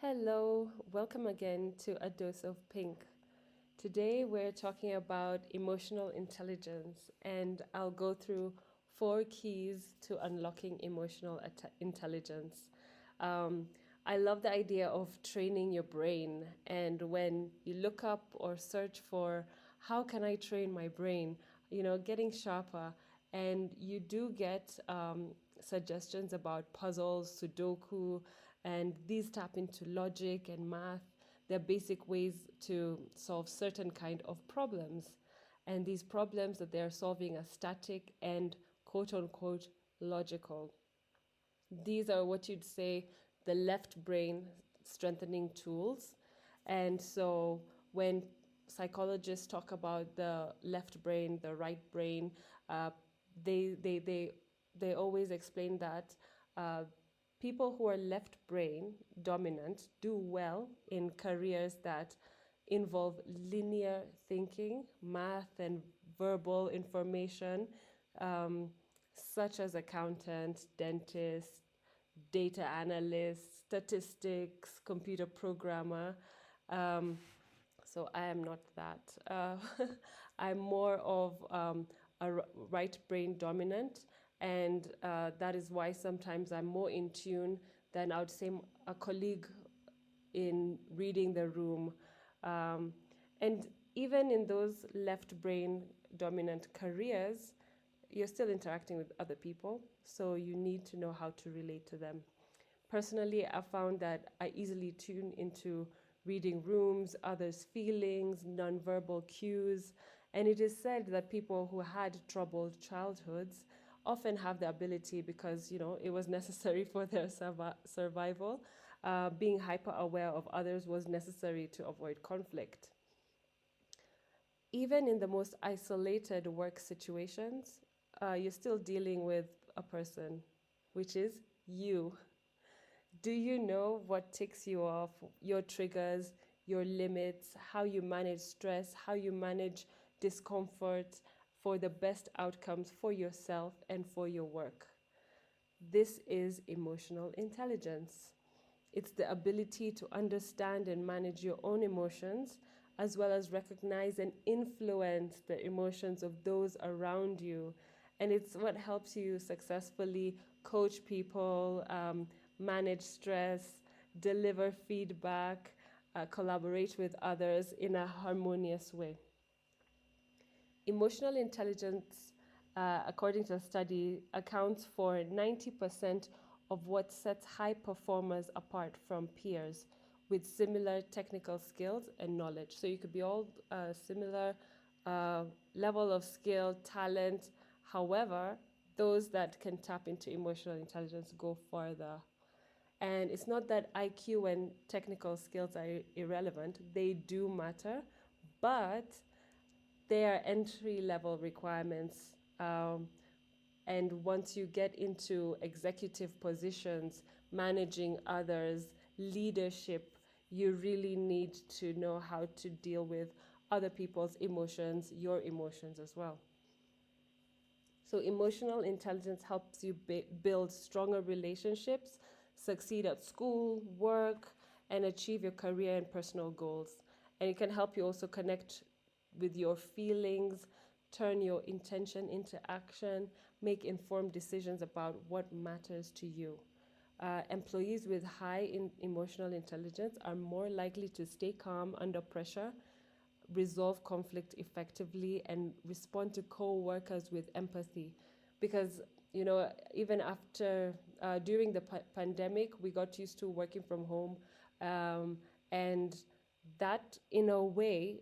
Hello, welcome again to A Dose of Pink. Today we're talking about emotional intelligence, and I'll go through four keys to unlocking emotional intelligence. Um, I love the idea of training your brain, and when you look up or search for how can I train my brain, getting sharper, and you do get suggestions about puzzles, Sudoku, and these tap into logic and math. They're basic ways to solve certain kind of problems. And these problems that they're solving are static and quote unquote logical. These are what you'd say the left brain strengthening tools. And so when psychologists talk about the left brain, the right brain, uh, they, they, they, they always explain that uh, people who are left brain dominant do well in careers that involve linear thinking, math, and verbal information, um, such as accountant, dentist, data analyst, statistics, computer programmer. Um, so I am not that. I'm more of right brain dominant, and that is why sometimes I'm more in tune than I would say a colleague in reading the room. Um, and even in those left brain dominant careers, you're still interacting with other people, so you need to know how to relate to them. Personally, I found that I easily tune into reading rooms, others' feelings, nonverbal cues, and it is said that people who had troubled childhoods often have the ability because it was necessary for their survival. Being hyper aware of others was necessary to avoid conflict. Even in the most isolated work situations, you're still dealing with a person, which is you. Do you know what ticks you off, your triggers, your limits, how you manage stress, how you manage discomfort for the best outcomes for yourself and for your work? This is emotional intelligence. It's the ability to understand and manage your own emotions, as well as recognize and influence the emotions of those around you. And it's what helps you successfully coach people, manage stress, deliver feedback, collaborate with others in a harmonious way. Emotional intelligence, according to a study, accounts for 90% of what sets high performers apart from peers with similar technical skills and knowledge. So you could be all similar uh, level of skill, talent. However, those that can tap into emotional intelligence go further. And it's not that IQ and technical skills are irrelevant, they do matter, but they are entry level requirements. And once you get into executive positions, managing others, leadership, you really need to know how to deal with other people's emotions, your emotions as well. So, emotional intelligence helps you build stronger relationships, succeed at school, work, and achieve your career and personal goals. And it can help you also connect with your feelings, turn your intention into action, make informed decisions about what matters to you. Employees with high emotional intelligence are more likely to stay calm under pressure, resolve conflict effectively, and respond to co-workers with empathy. Because even after during the pandemic, we got used to working from home, and that in a way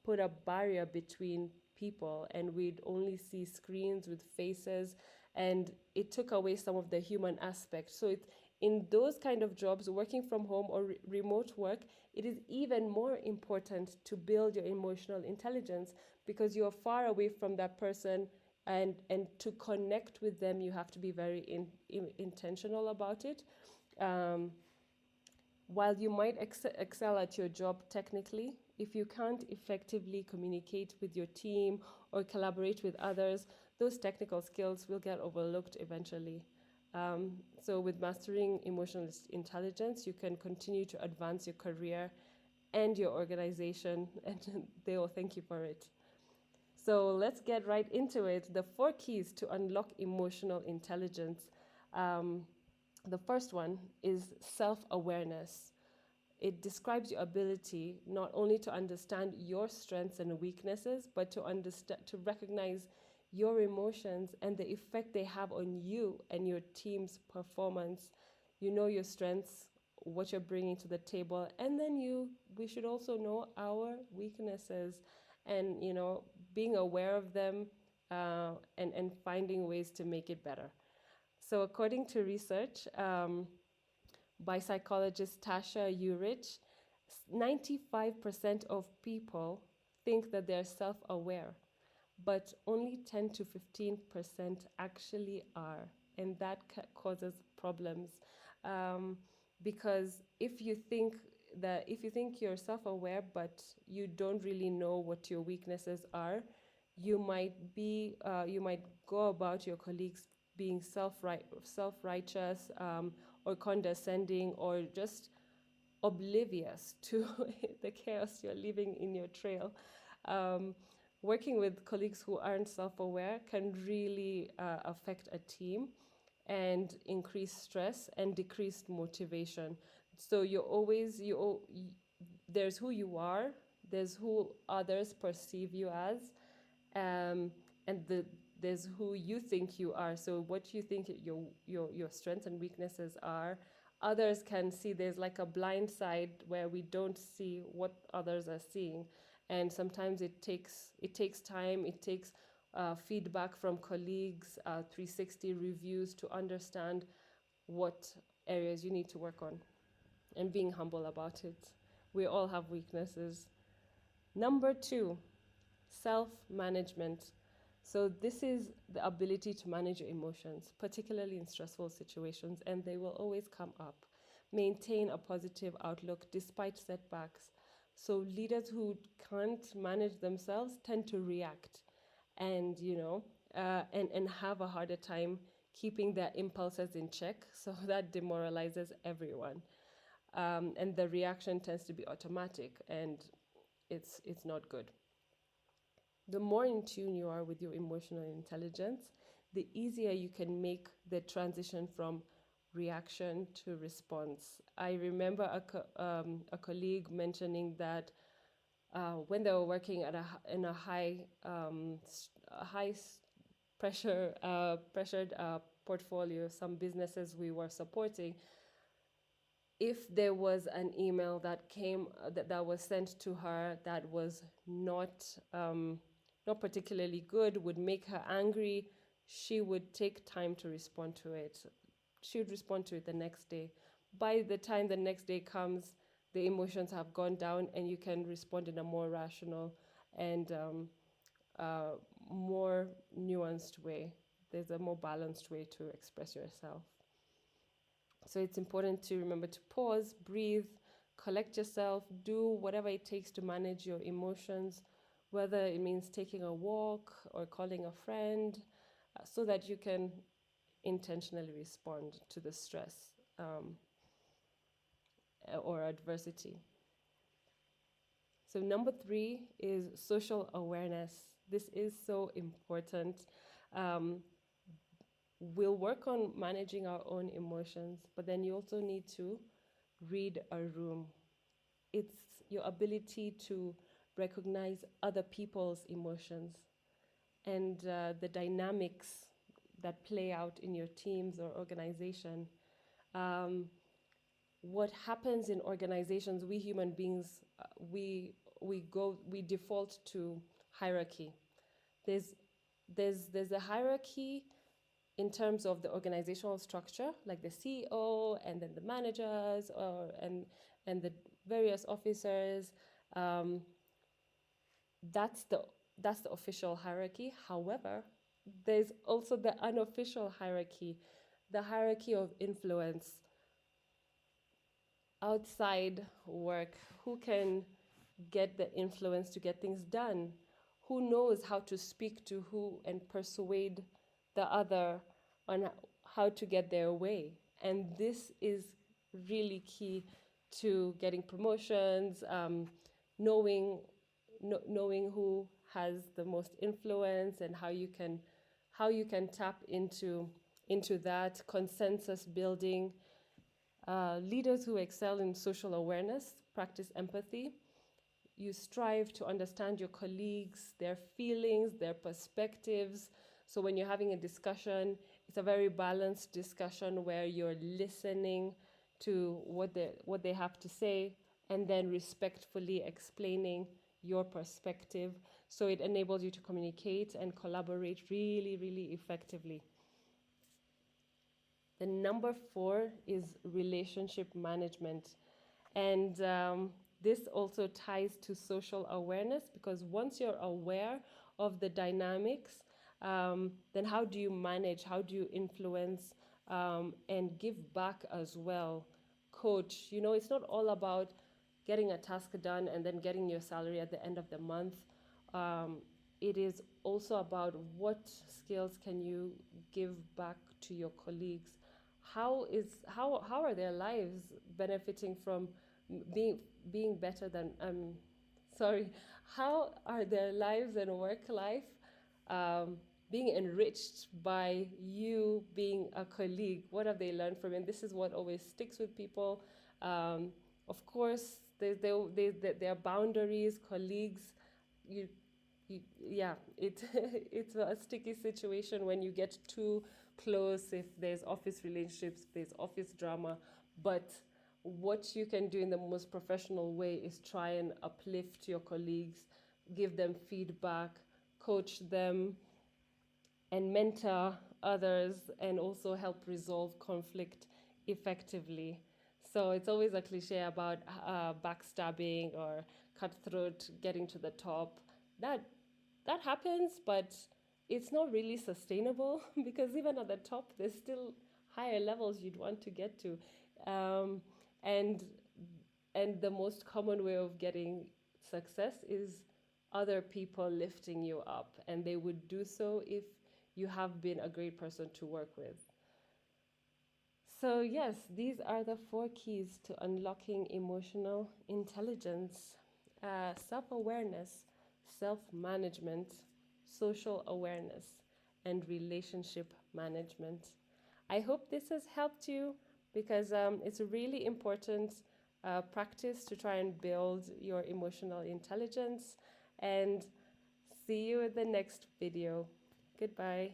put a barrier between people, and we'd only see screens with faces, and it took away some of the human aspect. So it in those kind of jobs, working from home or remote work, it is even more important to build your emotional intelligence because you're far away from that person, and to connect with them you have to be very intentional about it. um, while you might excel at your job technically, if you can't effectively communicate with your team or collaborate with others, those technical skills will get overlooked eventually. So with mastering emotional intelligence, you can continue to advance your career and your organization, and they will thank you for it. So let's get right into it. The 4 keys to unlock emotional intelligence. Um, the first one is self awareness. It describes your ability not only to understand your strengths and weaknesses, but to understand, to recognize your emotions and the effect they have on you and your team's performance. You know your strengths, what you're bringing to the table, and then we should also know our weaknesses, and being aware of them, and finding ways to make it better. So according to research, by psychologist Tasha Urich, 95% of people think that they're self aware, but only 10 to 15% actually are. And that causes problems, um, because if you think you're self aware, but you don't really know what your weaknesses are, you might go about your colleagues being self righteous, or condescending, or just oblivious to the chaos you're leaving in your trail. Um, Working with colleagues who aren't self aware can really affect a team and increase stress and decrease motivation. So there's who you are, there's who others perceive you as, um, and there's who you think you are. So what you think your strengths and weaknesses are, others can see. There's like a blind side where we don't see what others are seeing, and sometimes it takes time. It takes feedback from colleagues, 360 reviews to understand what areas you need to work on, and being humble about it. We all have weaknesses. Number 2, self management. So, this is the ability to manage your emotions, particularly in stressful situations, and they will always come up. Maintain a positive outlook despite setbacks. So, leaders who can't manage themselves tend to react, and and have a harder time keeping their impulses in check. So that demoralizes everyone, and the reaction tends to be automatic, and it's not good. The more in tune you are with your emotional intelligence, the easier you can make the transition from reaction to response. I remember a colleague mentioning that when they were working in a high pressured portfolio, some businesses we were supporting, if there was an email that came that was sent to her that was not particularly good, would make her angry, she would take time to respond to it. She would respond to it the next day. By the time the next day comes, the emotions have gone down, and you can respond in a more rational and uh, more nuanced way. There's a more balanced way to express yourself. So it's important to remember to pause, breathe, collect yourself, do whatever it takes to manage your emotions, whether it means taking a walk or calling a friend, so that you can intentionally respond to the stress, or adversity. So, number 3 is social awareness. This is so important. Um, we'll work on managing our own emotions, but then you also need to read a room. It's your ability to recognize other people's emotions, and the dynamics that play out in your teams or organization. Um, what happens in organizations, we human beings, we default to hierarchy. There's there's a hierarchy in terms of the organizational structure, like the CEO and then the managers, and the various officers. Um, that's the that's the official hierarchy. However, there's also the unofficial hierarchy, the hierarchy of influence outside work. Who can get the influence to get things done? Who knows how to speak to who and persuade the other on how to get their way. And this is really key to getting promotions, knowing who has the most influence and how you can tap into that consensus building. Leaders who excel in social awareness practice empathy. You strive to understand your colleagues, their feelings, their perspectives. So when you're having a discussion, it's a very balanced discussion where you're listening to what they have to say and then respectfully explaining your perspective. So it enables you to communicate and collaborate really, really effectively. The number 4 is relationship management. And this also ties to social awareness, because once you're aware of the dynamics, then how do you manage, how do you influence, and give back as well? Coach, it's not all about getting a task done and then getting your salary at the end of the month. It is also about what skills can you give back to your colleagues. How are their lives benefiting from being better than sorry, how are their lives and work life being enriched by you being a colleague? What have they learned from it? This is what always sticks with people. Of course, there are boundaries, colleagues. You, yeah, it's a sticky situation when you get too close. If there's office relationships, there's office drama, but what you can do in the most professional way is try and uplift your colleagues, give them feedback, coach them, and mentor others, and also help resolve conflict effectively. So it's always a cliche about backstabbing or cutthroat getting to the top. That that happens, but it's not really sustainable because even at the top, there's still higher levels you'd want to get to. Um, and and the most common way of getting success is other people lifting you up, and they would do so if you have been a great person to work with. So yes, these are the 4 keys to unlocking emotional intelligence: self-awareness, self-management, social awareness, and relationship management. I hope this has helped you, because it's a really important practice to try and build your emotional intelligence. And see you in the next video. Goodbye.